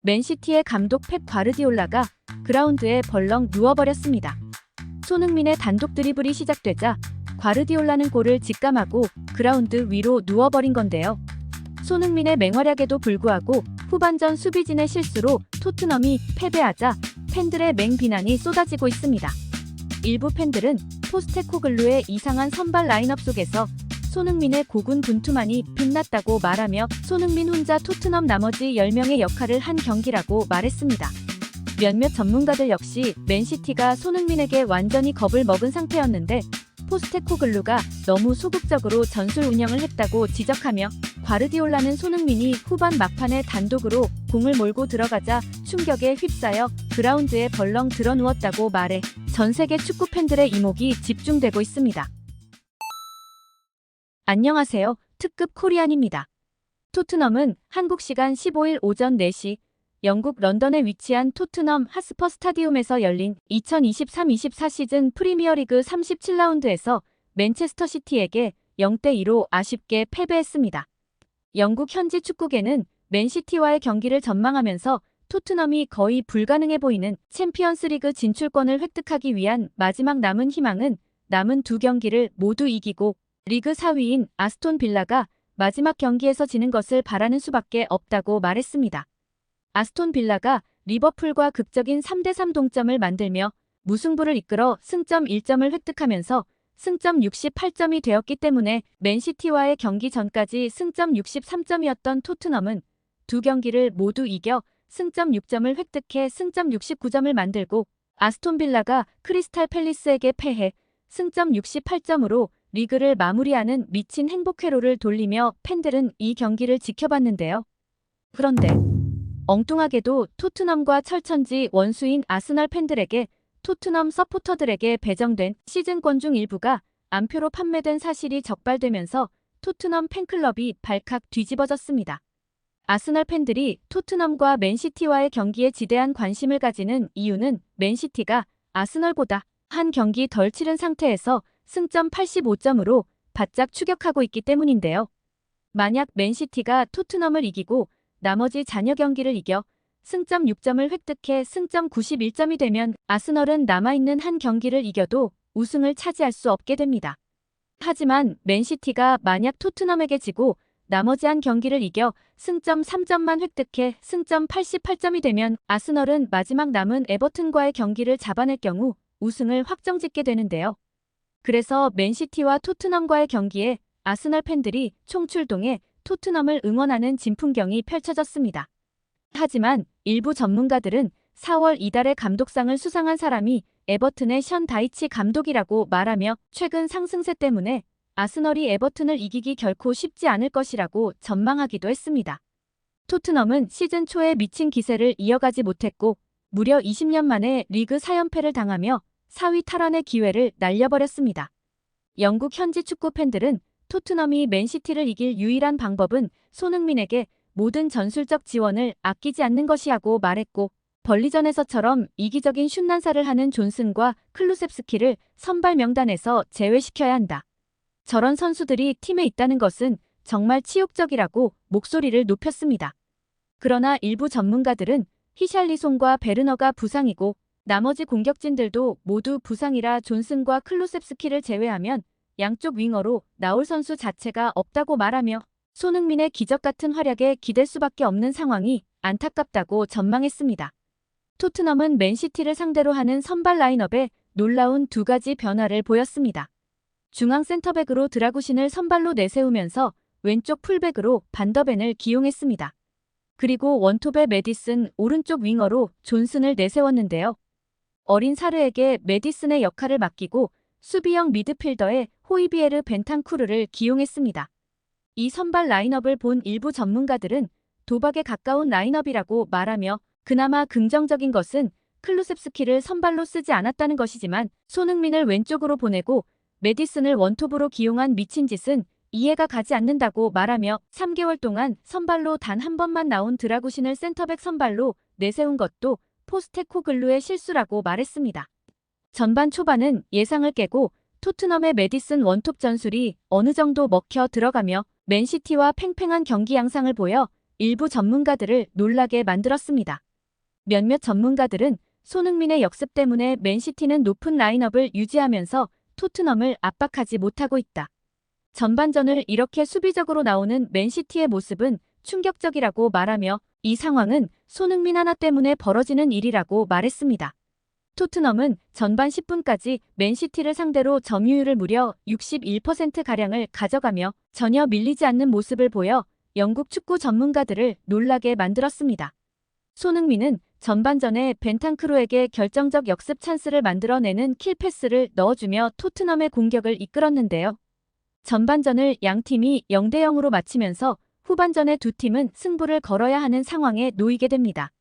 맨시티의 감독 펩 과르디올라가 그라운드에 벌렁 누워버렸습니다. 손흥민의 단독 드리블이 시작되자 과르디올라는 골을 직감하고 그라운드 위로 누워버린 건데요. 손흥민의 맹활약에도 불구하고 후반전 수비진의 실수로 토트넘이 패배하자 팬들의 맹비난이 쏟아지고 있습니다. 일부 팬들은 포스테코글루의 이상한 선발 라인업 속에서 손흥민의 고군 분투만이 빛났다고 말하며 손흥민 혼자 토트넘 나머지 10명의 역할을 한 경기라고 말했습니다. 몇몇 전문가들 역시 맨시티가 손흥민에게 완전히 겁을 먹은 상태였는데 포스테코글루가 너무 소극적으로 전술 운영을 했다고 지적하며 과르디올라는 손흥민이 후반 막판에 단독으로 공을 몰고 들어가자 충격에 휩싸여 그라운드에 벌렁 드러누웠다고 말해 전 세계 축구 팬들의 이목이 집중되고 있습니다. 안녕하세요. 특급 코리안입니다. 토트넘은 한국 시간 15일 오전 4시 영국 런던에 위치한 토트넘 핫스퍼 스타디움에서 열린 2023-24 시즌 프리미어리그 37라운드에서 맨체스터 시티에게 0대2로 아쉽게 패배했습니다. 영국 현지 축구계는 맨시티와의 경기를 전망하면서 토트넘이 거의 불가능해 보이는 챔피언스리그 진출권을 획득하기 위한 마지막 남은 희망은 남은 두 경기를 모두 이기고 리그 4위인 아스톤 빌라가 마지막 경기에서 지는 것을 바라는 수밖에 없다고 말했습니다. 아스톤 빌라가 리버풀과 극적인 3대3 동점을 만들며 무승부를 이끌어 승점 1점을 획득하면서 승점 68점이 되었기 때문에 맨시티와의 경기 전까지 승점 63점이었던 토트넘은 두 경기를 모두 이겨 승점 6점을 획득해 승점 69점을 만들고 아스톤 빌라가 크리스탈 팰리스에게 패해 승점 68점으로 리그를 마무리하는 미친 행복회로를 돌리며 팬들은 이 경기를 지켜봤는데요. 그런데 엉뚱하게도 토트넘과 철천지 원수인 아스널 팬들에게 토트넘 서포터들에게 배정된 시즌권 중 일부가 암표로 판매된 사실이 적발되면서 토트넘 팬클럽이 발칵 뒤집어졌습니다. 아스널 팬들이 토트넘과 맨시티와의 경기에 지대한 관심을 가지는 이유는 맨시티가 아스널보다 한 경기 덜 치른 상태에서 승점 85점으로 바짝 추격하고 있기 때문인데요. 만약 맨시티가 토트넘을 이기고 나머지 잔여 경기를 이겨 승점 6점을 획득해 승점 91점이 되면 아스널은 남아있는 한 경기를 이겨도 우승을 차지할 수 없게 됩니다. 하지만 맨시티가 만약 토트넘에게 지고 나머지 한 경기를 이겨 승점 3점만 획득해 승점 88점이 되면 아스널은 마지막 남은 에버튼과의 경기를 잡아낼 경우 우승을 확정짓게 되는데요. 그래서 맨시티와 토트넘과의 경기에 아스널 팬들이 총출동해 토트넘을 응원하는 진풍경이 펼쳐졌습니다. 하지만 일부 전문가들은 4월 이달에 감독상을 수상한 사람이 에버튼의 션 다이치 감독이라고 말하며 최근 상승세 때문에 아스널이 에버튼을 이기기 결코 쉽지 않을 것이라고 전망하기도 했습니다. 토트넘은 시즌 초에 미친 기세를 이어가지 못했고 무려 20년 만에 리그 4연패를 당하며 4위 탈환의 기회를 날려버렸습니다. 영국 현지 축구 팬들은 토트넘이 맨시티를 이길 유일한 방법은 손흥민에게 모든 전술적 지원을 아끼지 않는 것이라고 말했고 벌리전에서처럼 이기적인 슛난사를 하는 존슨과 클루셉스키를 선발 명단에서 제외시켜야 한다. 저런 선수들이 팀에 있다는 것은 정말 치욕적이라고 목소리를 높였습니다. 그러나 일부 전문가들은 히샬리송과 베르너가 부상이고 나머지 공격진들도 모두 부상이라 존슨과 클루셉스키를 제외하면 양쪽 윙어로 나올 선수 자체가 없다고 말하며 손흥민의 기적같은 활약에 기댈 수밖에 없는 상황이 안타깝다고 전망했습니다. 토트넘은 맨시티를 상대로 하는 선발 라인업에 놀라운 두 가지 변화를 보였습니다. 중앙 센터백으로 드라구신을 선발로 내세우면서 왼쪽 풀백으로 반더벤을 기용했습니다. 그리고 원톱의 메디슨 오른쪽 윙어로 존슨을 내세웠는데요. 어린 사르에게 메디슨의 역할을 맡기고 수비형 미드필더에 호이비에르 벤탄쿠르를 기용했습니다. 이 선발 라인업을 본 일부 전문가들은 도박에 가까운 라인업이라고 말하며 그나마 긍정적인 것은 클루셉스키를 선발로 쓰지 않았다는 것이지만 손흥민을 왼쪽으로 보내고 메디슨을 원톱으로 기용한 미친 짓은 이해가 가지 않는다고 말하며 3개월 동안 선발로 단 한 번만 나온 드라구신을 센터백 선발로 내세운 것도 포스테코글루의 실수라고 말했습니다. 전반 초반은 예상을 깨고 토트넘의 메디슨 원톱 전술이 어느 정도 먹혀 들어가며 맨시티와 팽팽한 경기 양상을 보여 일부 전문가들을 놀라게 만들었습니다. 몇몇 전문가들은 손흥민의 역습 때문에 맨시티는 높은 라인업을 유지하면서 토트넘을 압박하지 못하고 있다. 전반전을 이렇게 수비적으로 나오는 맨시티의 모습은 충격적이라고 말하며 이 상황은 손흥민 하나 때문에 벌어지는 일이라고 말했습니다. 토트넘은 전반 10분까지 맨시티를 상대로 점유율을 무려 61%가량을 가져가며 전혀 밀리지 않는 모습을 보여 영국 축구 전문가들을 놀라게 만들었습니다. 손흥민은 전반전에 벤탄크루에게 결정적 역습 찬스를 만들어내는 킬패스를 넣어주며 토트넘의 공격을 이끌었는데요. 전반전을 양팀이 0대0으로 마치면서 후반전에 두 팀은 승부를 걸어야 하는 상황에 놓이게 됩니다.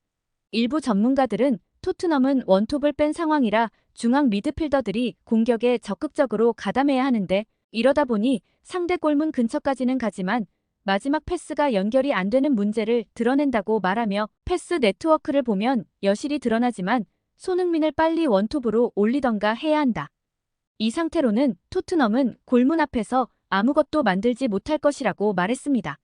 일부 전문가들은 토트넘은 원톱을 뺀 상황이라 중앙 미드필더들이 공격에 적극적으로 가담해야 하는데 이러다 보니 상대 골문 근처까지는 가지만 마지막 패스가 연결이 안 되는 문제를 드러낸다고 말하며 패스 네트워크를 보면 여실히 드러나지만 손흥민을 빨리 원톱으로 올리던가 해야 한다. 이 상태로는 토트넘은 골문 앞에서 아무것도 만들지 못할 것이라고 말했습니다.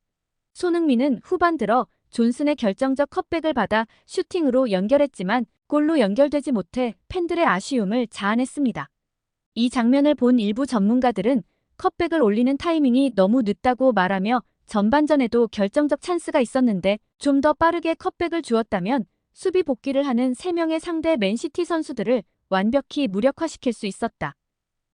손흥민은 후반 들어 존슨의 결정적 컷백을 받아 슈팅으로 연결했지만 골로 연결되지 못해 팬들의 아쉬움을 자아냈습니다. 이 장면을 본 일부 전문가들은 컷백을 올리는 타이밍이 너무 늦다고 말하며 전반전에도 결정적 찬스가 있었는데 좀 더 빠르게 컷백을 주었다면 수비 복귀를 하는 3명의 상대 맨시티 선수들을 완벽히 무력화시킬 수 있었다.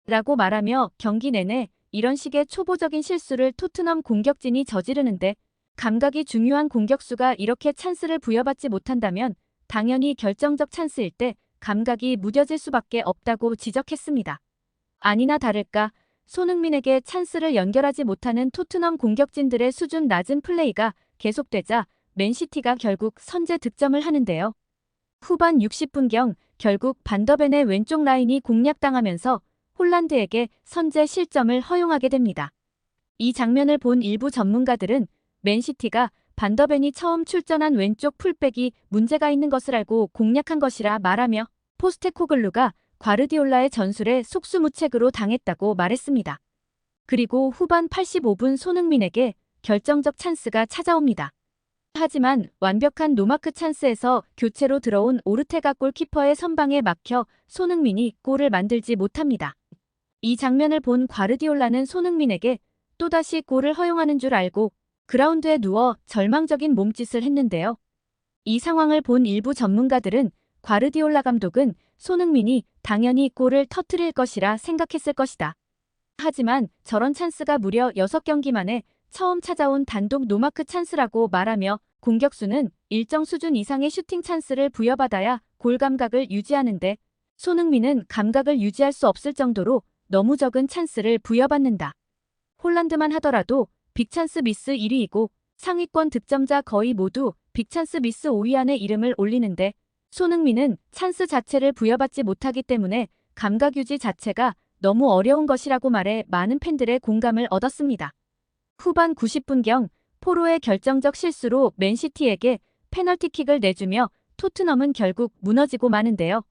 라고 말하며 경기 내내 이런 식의 초보적인 실수를 토트넘 공격진이 저지르는데 감각이 중요한 공격수가 이렇게 찬스를 부여받지 못한다면 당연히 결정적 찬스일 때 감각이 무뎌질 수밖에 없다고 지적했습니다. 아니나 다를까 손흥민에게 찬스를 연결하지 못하는 토트넘 공격진들의 수준 낮은 플레이가 계속되자 맨시티가 결국 선제 득점을 하는데요. 후반 60분경 결국 반더벤의 왼쪽 라인이 공략당하면서 홀란드에게 선제 실점을 허용하게 됩니다. 이 장면을 본 일부 전문가들은 맨시티가 반더벤이 처음 출전한 왼쪽 풀백이 문제가 있는 것을 알고 공략한 것이라 말하며 포스테코글루가 과르디올라의 전술에 속수무책으로 당했다고 말했습니다. 그리고 후반 85분 손흥민에게 결정적 찬스가 찾아옵니다. 하지만 완벽한 노마크 찬스에서 교체로 들어온 오르테가 골키퍼의 선방에 막혀 손흥민이 골을 만들지 못합니다. 이 장면을 본 과르디올라는 손흥민에게 또다시 골을 허용하는 줄 알고 그라운드에 누워 절망적인 몸짓을 했는데요. 이 상황을 본 일부 전문가들은 과르디올라 감독은 손흥민이 당연히 골을 터뜨릴 것이라 생각했을 것이다. 하지만 저런 찬스가 무려 6경기 만에 처음 찾아온 단독 노마크 찬스라고 말하며 공격수는 일정 수준 이상의 슈팅 찬스를 부여받아야 골 감각을 유지하는데 손흥민은 감각을 유지할 수 없을 정도로 너무 적은 찬스를 부여받는다. 홀란드만 하더라도 빅찬스 미스 1위이고 상위권 득점자 거의 모두 빅찬스 미스 5위 안에 이름을 올리는데 손흥민은 찬스 자체를 부여받지 못하기 때문에 감각 유지 자체가 너무 어려운 것이라고 말해 많은 팬들의 공감을 얻었습니다. 후반 90분경 포로의 결정적 실수로 맨시티에게 페널티킥을 내주며 토트넘은 결국 무너지고 마는데요.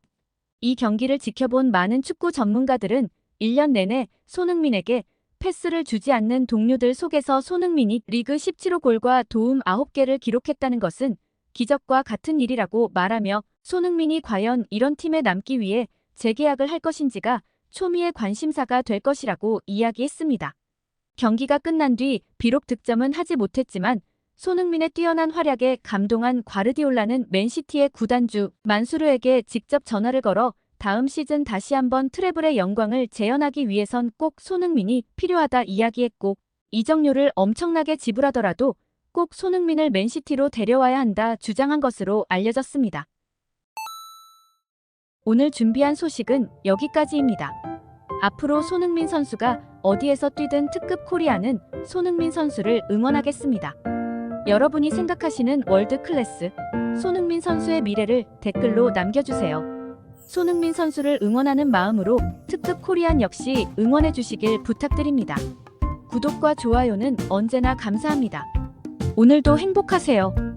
이 경기를 지켜본 많은 축구 전문가들은 1년 내내 손흥민에게 패스를 주지 않는 동료들 속에서 손흥민이 리그 17호 골과 도움 9개를 기록했다는 것은 기적과 같은 일이라고 말하며 손흥민이 과연 이런 팀에 남기 위해 재계약을 할 것인지가 초미의 관심사가 될 것이라고 이야기했습니다. 경기가 끝난 뒤 비록 득점은 하지 못했지만 손흥민의 뛰어난 활약에 감동한 과르디올라는 맨시티의 구단주 만수르에게 직접 전화를 걸어 다음 시즌 다시 한번 트래블의 영광을 재현하기 위해선 꼭 손흥민이 필요하다 이야기했고 이적료를 엄청나게 지불하더라도 꼭 손흥민을 맨시티로 데려와야 한다 주장한 것으로 알려졌습니다. 오늘 준비한 소식은 여기까지입니다. 앞으로 손흥민 선수가 어디에서 뛰든 특급 코리아는 손흥민 선수를 응원하겠습니다. 여러분이 생각하시는 월드 클래스 손흥민 선수의 미래를 댓글로 남겨주세요. 손흥민 선수를 응원하는 마음으로 특급 코리안 역시 응원해 주시길 부탁드립니다. 구독과 좋아요는 언제나 감사합니다. 오늘도 행복하세요.